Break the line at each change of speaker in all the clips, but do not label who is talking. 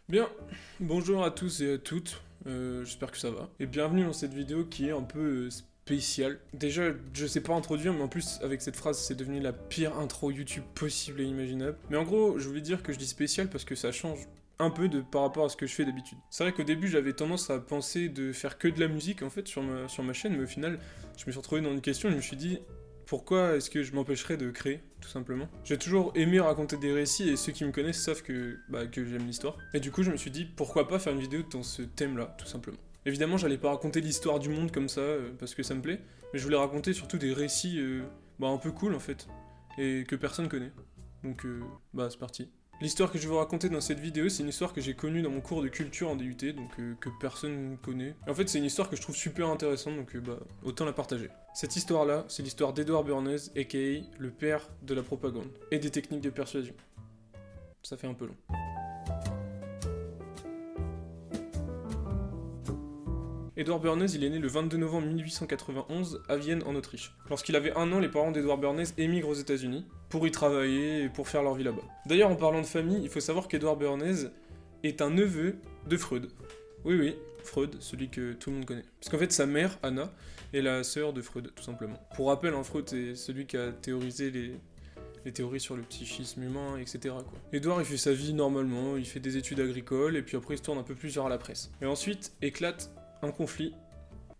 Bien, bonjour à tous et à toutes, j'espère que ça va. Et bienvenue dans cette vidéo qui est un peu spéciale. Déjà, je sais pas introduire, mais en plus, avec cette phrase, c'est devenu la pire intro YouTube possible et imaginable. Mais en gros, je voulais dire que je dis spécial parce que ça change un peu par rapport à ce que je fais d'habitude. C'est vrai qu'au début, j'avais tendance à penser de faire que de la musique, en fait, sur ma chaîne, mais au final, je me suis retrouvé dans une question et je me suis dit, pourquoi est-ce que je m'empêcherais de créer, tout simplement? J'ai toujours aimé raconter des récits et ceux qui me connaissent savent que j'aime l'histoire. Et du coup, je me suis dit, pourquoi pas faire une vidéo dans ce thème-là, tout simplement. Évidemment, j'allais pas raconter l'histoire du monde comme ça, parce que ça me plaît, mais je voulais raconter surtout des récits un peu cool en fait, et que personne connaît. Donc, c'est parti. L'histoire que je vais vous raconter dans cette vidéo, c'est une histoire que j'ai connue dans mon cours de culture en DUT, donc que personne ne connaît. Et en fait, c'est une histoire que je trouve super intéressante, donc autant la partager. Cette histoire-là, c'est l'histoire d'Edward Bernays, aka le père de la propagande, et des techniques de persuasion. Ça fait un peu long. Edward Bernays, il est né le 22 novembre 1891 à Vienne, en Autriche. Lorsqu'il avait 1 an, les parents d'Edward Bernays émigrent aux États-Unis pour y travailler et pour faire leur vie là-bas. D'ailleurs, en parlant de famille, il faut savoir qu'Edward Bernays est un neveu de Freud. Oui, Freud, celui que tout le monde connaît. Parce qu'en fait, sa mère, Anna, est la sœur de Freud, tout simplement. Pour rappel, Freud est celui qui a théorisé les théories sur le psychisme humain, etc. quoi. Edward, il fait sa vie normalement, il fait des études agricoles, et puis après, il se tourne un peu plus vers la presse. Et ensuite, éclate un conflit,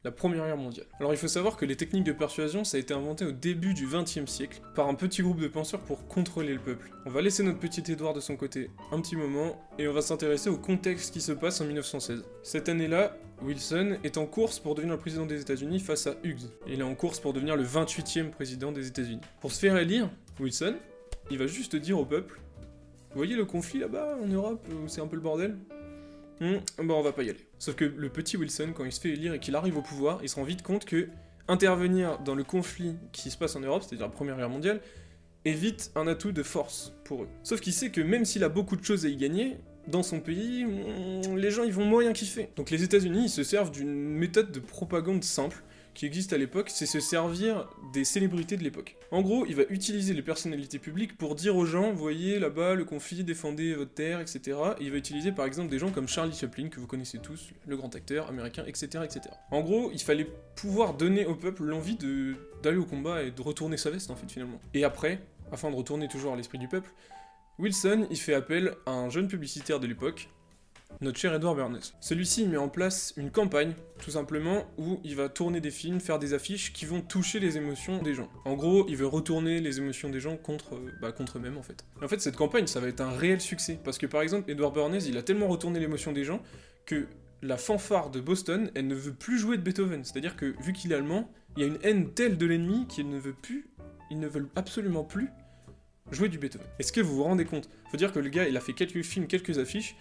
la Première Guerre mondiale. Alors il faut savoir que les techniques de persuasion, ça a été inventé au début du XXe siècle par un petit groupe de penseurs pour contrôler le peuple. On va laisser notre petit Edward de son côté un petit moment, et on va s'intéresser au contexte qui se passe en 1916. Cette année-là, Wilson est en course pour devenir le président des États-Unis face à Hughes. Il est en course pour devenir le 28e président des États-Unis. Pour se faire élire, Wilson, il va juste dire au peuple, vous voyez le conflit là-bas en Europe, où c'est un peu le bordel ? On va pas y aller. Sauf que le petit Wilson, quand il se fait élire et qu'il arrive au pouvoir, il se rend vite compte que intervenir dans le conflit qui se passe en Europe, c'est-à-dire la Première Guerre mondiale, est vite un atout de force pour eux. Sauf qu'il sait que même s'il a beaucoup de choses à y gagner, dans son pays, les gens ils vont moyen kiffer. Donc les États-Unis ils se servent d'une méthode de propagande simple qui existe à l'époque, c'est se servir des célébrités de l'époque. En gros, il va utiliser les personnalités publiques pour dire aux gens, voyez là-bas le conflit, défendez votre terre, etc. Et il va utiliser par exemple des gens comme Charlie Chaplin, que vous connaissez tous, le grand acteur américain, etc. etc. En gros, il fallait pouvoir donner au peuple l'envie d'aller au combat et de retourner sa veste en fait finalement. Et après, afin de retourner toujours à l'esprit du peuple, Wilson, il fait appel à un jeune publicitaire de l'époque, notre cher Edward Bernays. Celui-ci met en place une campagne, tout simplement, où il va tourner des films, faire des affiches qui vont toucher les émotions des gens. En gros, il veut retourner les émotions des gens contre eux-mêmes, en fait. Et en fait, cette campagne, ça va être un réel succès, parce que par exemple, Edward Bernays, il a tellement retourné l'émotion des gens que la fanfare de Boston, elle ne veut plus jouer de Beethoven. C'est-à-dire que, vu qu'il est allemand, il y a une haine telle de l'ennemi qu'ils ne veulent absolument plus jouer du Beethoven. Est-ce que vous vous rendez compte? Faut dire que le gars, il a fait quelques films, quelques affiches,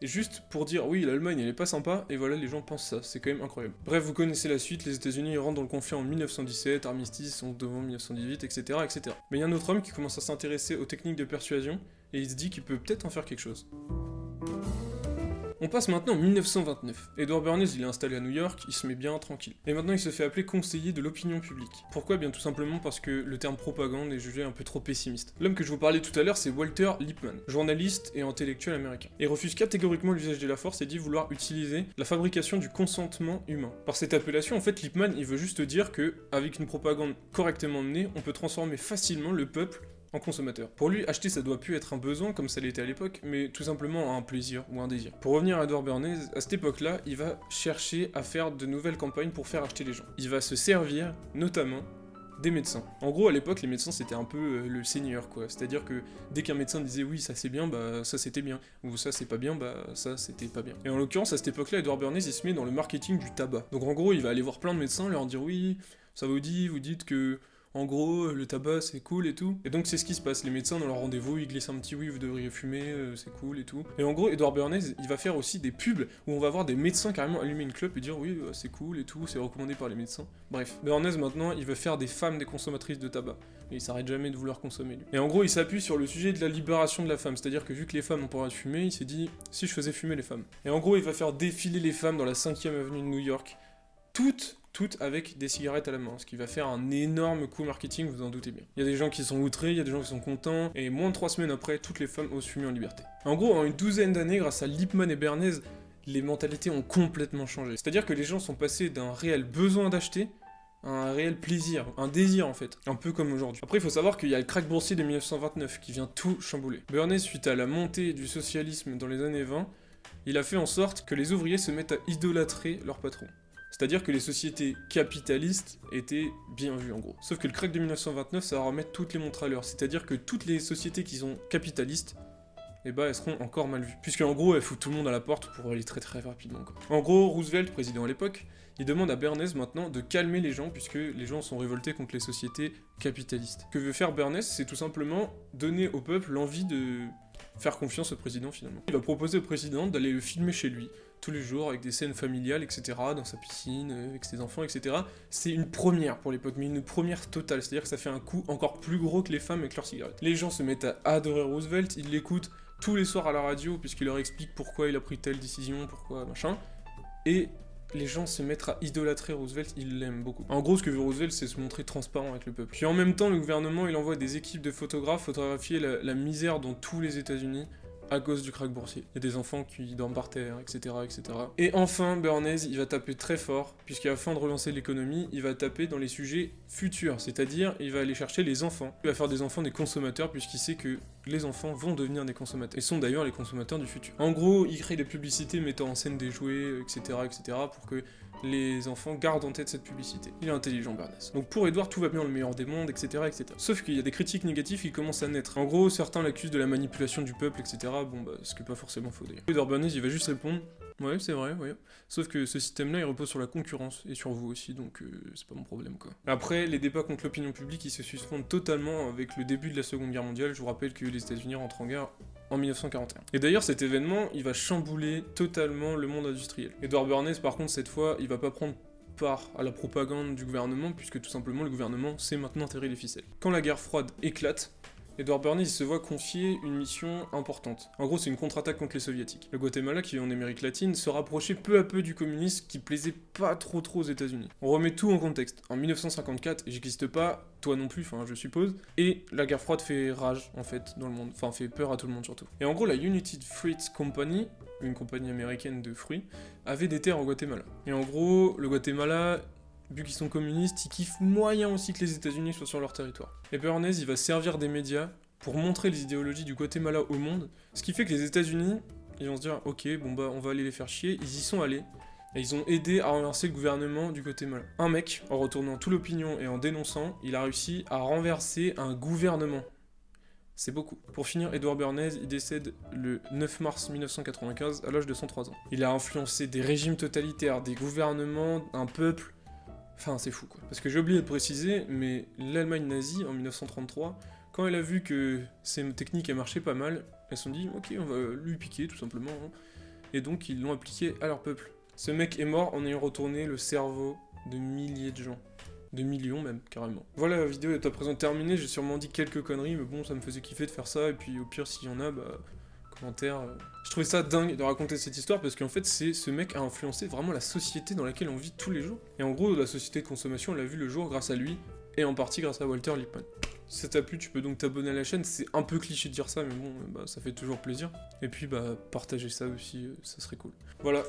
et juste pour dire oui, l'Allemagne elle est pas sympa, et voilà, les gens pensent ça, c'est quand même incroyable. Bref, vous connaissez la suite, les États-Unis rentrent dans le conflit en 1917, armistice en devant 1918, etc., etc. Mais il y a un autre homme qui commence à s'intéresser aux techniques de persuasion, et il se dit qu'il peut peut-être en faire quelque chose. On passe maintenant en 1929. Edward Bernays, il est installé à New York, il se met bien tranquille. Et maintenant, il se fait appeler conseiller de l'opinion publique. Pourquoi? Bien tout simplement parce que le terme propagande est jugé un peu trop pessimiste. L'homme que je vous parlais tout à l'heure, c'est Walter Lippmann, journaliste et intellectuel américain. Il refuse catégoriquement l'usage de la force et dit vouloir utiliser la fabrication du consentement humain. Par cette appellation, en fait, Lippmann, il veut juste dire que, avec une propagande correctement menée, on peut transformer facilement le peuple en consommateur. Pour lui, acheter ça doit plus être un besoin comme ça l'était à l'époque, mais tout simplement un plaisir ou un désir. Pour revenir à Edward Bernays, à cette époque-là, il va chercher à faire de nouvelles campagnes pour faire acheter les gens. Il va se servir, notamment, des médecins. En gros, à l'époque, les médecins c'était un peu le seigneur, quoi. C'est-à-dire que dès qu'un médecin disait oui, ça c'est bien, bah ça c'était bien, ou ça c'est pas bien, bah ça c'était pas bien. Et en l'occurrence, à cette époque-là, Edward Bernays il se met dans le marketing du tabac. Donc en gros, il va aller voir plein de médecins, leur dire oui, ça vous dit, vous dites que en gros, le tabac c'est cool et tout. Et donc c'est ce qui se passe. Les médecins dans leur rendez-vous, ils glissent un petit oui, vous devriez fumer, c'est cool et tout. Et en gros, Edward Bernays, il va faire aussi des pubs où on va voir des médecins carrément allumer une clope et dire oui, c'est cool et tout, c'est recommandé par les médecins. Bref, Bernays maintenant, il veut faire des femmes des consommatrices de tabac. Et il s'arrête jamais de vouloir consommer lui. Et en gros, il s'appuie sur le sujet de la libération de la femme. C'est-à-dire que vu que les femmes n'ont pas le droit de fumer, il s'est dit si je faisais fumer les femmes. Et en gros, il va faire défiler les femmes dans la 5ème avenue de New York. Toutes toutes avec des cigarettes à la main, ce qui va faire un énorme coup marketing, vous en doutez bien. Il y a des gens qui sont outrés, il y a des gens qui sont contents, et moins de 3 semaines après, toutes les femmes osent fumer en liberté. En gros, en une douzaine d'années, grâce à Lippmann et Bernays, les mentalités ont complètement changé. C'est-à-dire que les gens sont passés d'un réel besoin d'acheter à un réel plaisir, un désir en fait, un peu comme aujourd'hui. Après, il faut savoir qu'il y a le krach boursier de 1929 qui vient tout chambouler. Bernays, suite à la montée du socialisme dans les années 20, il a fait en sorte que les ouvriers se mettent à idolâtrer leur patron. C'est-à-dire que les sociétés capitalistes étaient bien vues en gros. Sauf que le krach de 1929, ça va remettre toutes les montres à l'heure. C'est-à-dire que toutes les sociétés qui sont capitalistes, eh ben, elles seront encore mal vues. Puisqu'en gros, elles foutent tout le monde à la porte pour aller très très rapidement, quoi. En gros, Roosevelt, président à l'époque, il demande à Bernays maintenant de calmer les gens, puisque les gens sont révoltés contre les sociétés capitalistes. Ce que veut faire Bernays, c'est tout simplement donner au peuple l'envie de faire confiance au président finalement. Il va proposer au président d'aller le filmer chez lui, tous les jours, avec des scènes familiales, etc., dans sa piscine, avec ses enfants, etc. C'est une première pour l'époque, mais une première totale, c'est-à-dire que ça fait un coup encore plus gros que les femmes avec leurs cigarettes. Les gens se mettent à adorer Roosevelt, ils l'écoutent tous les soirs à la radio, puisqu'il leur explique pourquoi il a pris telle décision, pourquoi machin, et les gens se mettent à idolâtrer Roosevelt, ils l'aiment beaucoup. En gros, ce que veut Roosevelt, c'est se montrer transparent avec le peuple. Puis en même temps, le gouvernement, il envoie des équipes de photographes photographier la misère dans tous les États-Unis à cause du krach boursier. Il y a des enfants qui dorment par terre, etc., etc. Et enfin, Bernays, il va taper très fort, puisqu'afin de relancer l'économie, il va taper dans les sujets futurs, c'est-à-dire, il va aller chercher les enfants. Il va faire des enfants des consommateurs, puisqu'il sait que les enfants vont devenir des consommateurs, et sont d'ailleurs les consommateurs du futur. En gros, il crée des publicités mettant en scène des jouets, etc., etc., pour que les enfants gardent en tête cette publicité. Il est intelligent, Bernays. Donc pour Edward, tout va bien, le meilleur des mondes, etc., etc. Sauf qu'il y a des critiques négatives qui commencent à naître. En gros, certains l'accusent de la manipulation du peuple, etc., bon bah, ce qui est pas forcément faux d'ailleurs. Edward Bernays, il va juste répondre « Ouais, c'est vrai, ouais. » Sauf que ce système-là, il repose sur la concurrence, et sur vous aussi, donc c'est pas mon problème, quoi. Après, les débats contre l'opinion publique, ils se suspendent totalement avec le début de la Seconde Guerre mondiale. Je vous rappelle que les États-Unis rentrent en guerre en 1941. Et d'ailleurs, cet événement, il va chambouler totalement le monde industriel. Edward Bernays, par contre, cette fois, il va pas prendre part à la propagande du gouvernement, puisque tout simplement, le gouvernement sait maintenant tirer les ficelles. Quand la guerre froide éclate, Edward Bernays se voit confier une mission importante. En gros, c'est une contre-attaque contre les soviétiques. Le Guatemala, qui est en Amérique latine, se rapprochait peu à peu du communisme qui plaisait pas trop aux États-Unis. On remet tout en contexte. En 1954, j'existe pas, toi non plus, enfin je suppose, et la guerre froide fait rage en fait dans le monde, enfin fait peur à tout le monde surtout. Et en gros, la United Fruit Company, une compagnie américaine de fruits, avait des terres au Guatemala. Et en gros, le Guatemala, vu qu'ils sont communistes, ils kiffent moyen aussi que les États-Unis soient sur leur territoire. Et Bernays, il va servir des médias pour montrer les idéologies du Guatemala au monde, ce qui fait que les États-Unis, ils vont se dire, ok, bon bah on va aller les faire chier, ils y sont allés, et ils ont aidé à renverser le gouvernement du Guatemala. Un mec, en retournant toute l'opinion et en dénonçant, il a réussi à renverser un gouvernement. C'est beaucoup. Pour finir, Edward Bernays, il décède le 9 mars 1995 à l'âge de 103 ans. Il a influencé des régimes totalitaires, des gouvernements, un peuple. Enfin, c'est fou, quoi. Parce que j'ai oublié de préciser, mais l'Allemagne nazie, en 1933, quand elle a vu que ces techniques, elles marchaient pas mal, elles se sont dit, ok, on va lui piquer, tout simplement. Hein. Et donc, ils l'ont appliqué à leur peuple. Ce mec est mort en ayant retourné le cerveau de milliers de gens. De millions même, carrément. Voilà, la vidéo est à présent terminée, j'ai sûrement dit quelques conneries, mais bon, ça me faisait kiffer de faire ça, et puis au pire, s'il y en a, bah... commentaires. Je trouvais ça dingue de raconter cette histoire parce qu'en fait, ce mec a influencé vraiment la société dans laquelle on vit tous les jours. Et en gros, la société de consommation, elle a vu le jour grâce à lui et en partie grâce à Walter Lippmann. Si ça t'a plu, tu peux donc t'abonner à la chaîne. C'est un peu cliché de dire ça, mais bon, bah, ça fait toujours plaisir. Et puis, bah, partager ça aussi, ça serait cool. Voilà.